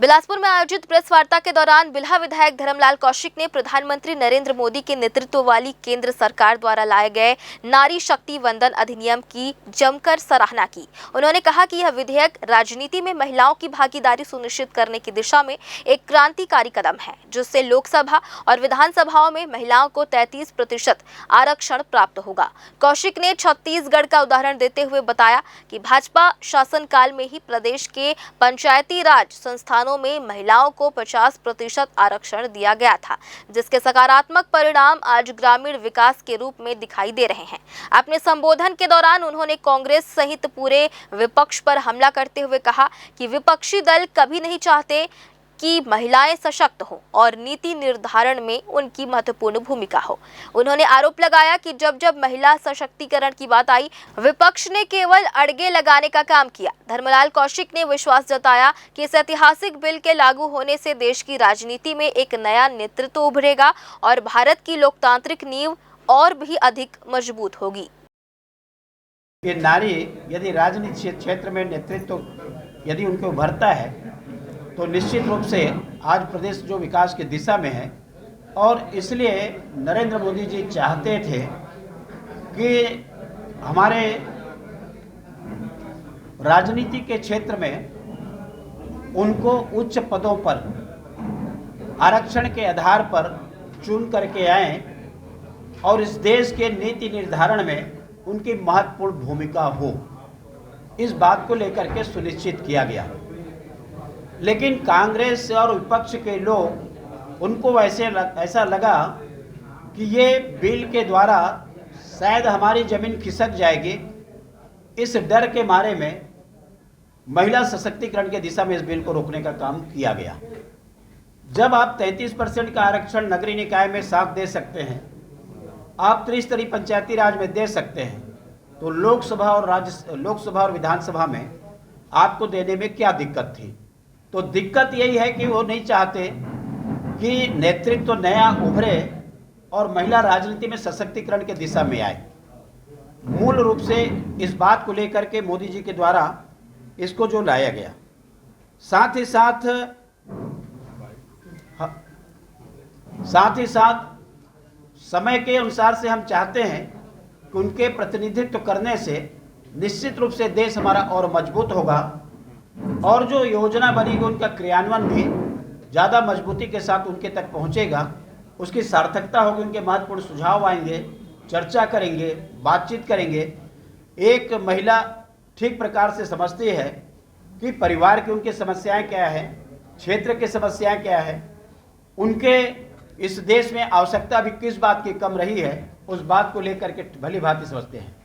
बिलासपुर में आयोजित प्रेस वार्ता के दौरान बिल्हा विधायक धर्मलाल कौशिक ने प्रधानमंत्री नरेंद्र मोदी के नेतृत्व वाली केंद्र सरकार द्वारा लाए गए नारी शक्ति वंदन अधिनियम की जमकर सराहना की। उन्होंने कहा कि यह विधेयक राजनीति में महिलाओं की भागीदारी सुनिश्चित करने की दिशा में एक क्रांतिकारी कदम है, जिससे लोकसभा और विधानसभाओं में महिलाओं को 33% आरक्षण प्राप्त होगा। कौशिक ने छत्तीसगढ़ का उदाहरण देते हुए बताया कि भाजपा शासनकाल में ही प्रदेश के पंचायती राज संस्थानों में महिलाओं को 50% आरक्षण दिया गया था, जिसके सकारात्मक परिणाम आज ग्रामीण विकास के रूप में दिखाई दे रहे हैं। अपने संबोधन के दौरान उन्होंने कांग्रेस सहित पूरे विपक्ष पर हमला करते हुए कहा कि विपक्षी दल कभी नहीं चाहते कि महिलाएं सशक्त हों और नीति निर्धारण में उनकी महत्वपूर्ण भूमिका हो। उन्होंने आरोप लगाया कि जब जब महिला सशक्तिकरण की बात आई, विपक्ष ने केवल अड़ंगे लगाने का काम किया। धर्मलाल कौशिक ने विश्वास जताया कि इस ऐतिहासिक बिल के लागू होने से देश की राजनीति में एक नया नेतृत्व उभरेगा और भारत की लोकतांत्रिक नींव और भी अधिक मजबूत होगी। ये नारी यदि राजनीति क्षेत्र में नेतृत्व यदि उनको उभरता है तो निश्चित रूप से आज प्रदेश जो विकास की दिशा में है, और इसलिए नरेंद्र मोदी जी चाहते थे कि हमारे राजनीति के क्षेत्र में उनको उच्च पदों पर आरक्षण के आधार पर चुन करके आए और इस देश के नीति निर्धारण में उनकी महत्वपूर्ण भूमिका हो, इस बात को लेकर के सुनिश्चित किया गया। लेकिन कांग्रेस और विपक्ष के लोग उनको ऐसा लगा कि ये बिल के द्वारा शायद हमारी ज़मीन खिसक जाएगी। इस डर के मारे में महिला सशक्तिकरण के दिशा में इस बिल को रोकने का काम किया गया। जब आप 33% का आरक्षण नगरीय निकाय में साफ दे सकते हैं, आप त्रिस्तरीय पंचायती राज में दे सकते हैं, तो लोकसभा और विधानसभा में आपको देने में क्या दिक्कत थी? तो दिक्कत यही है कि वो नहीं चाहते कि नेतृत्व तो नया उभरे और महिला राजनीति में सशक्तिकरण के दिशा में आए। मूल रूप से इस बात को लेकर के मोदी जी के द्वारा इसको जो लाया गया, साथ ही साथ समय के अनुसार से हम चाहते हैं कि उनके प्रतिनिधित्व करने से निश्चित रूप से देश हमारा और मजबूत होगा और जो योजना बनेगी उनका क्रियान्वयन भी ज़्यादा मजबूती के साथ उनके तक पहुंचेगा, उसकी सार्थकता होगी। उनके महत्वपूर्ण सुझाव आएंगे, चर्चा करेंगे, बातचीत करेंगे। एक महिला ठीक प्रकार से समझती है कि परिवार की उनकी समस्याएं क्या है, क्षेत्र की समस्याएं क्या है, उनके इस देश में आवश्यकता भी किस बात की कम रही है, उस बात को लेकर के भली भांति समझते हैं।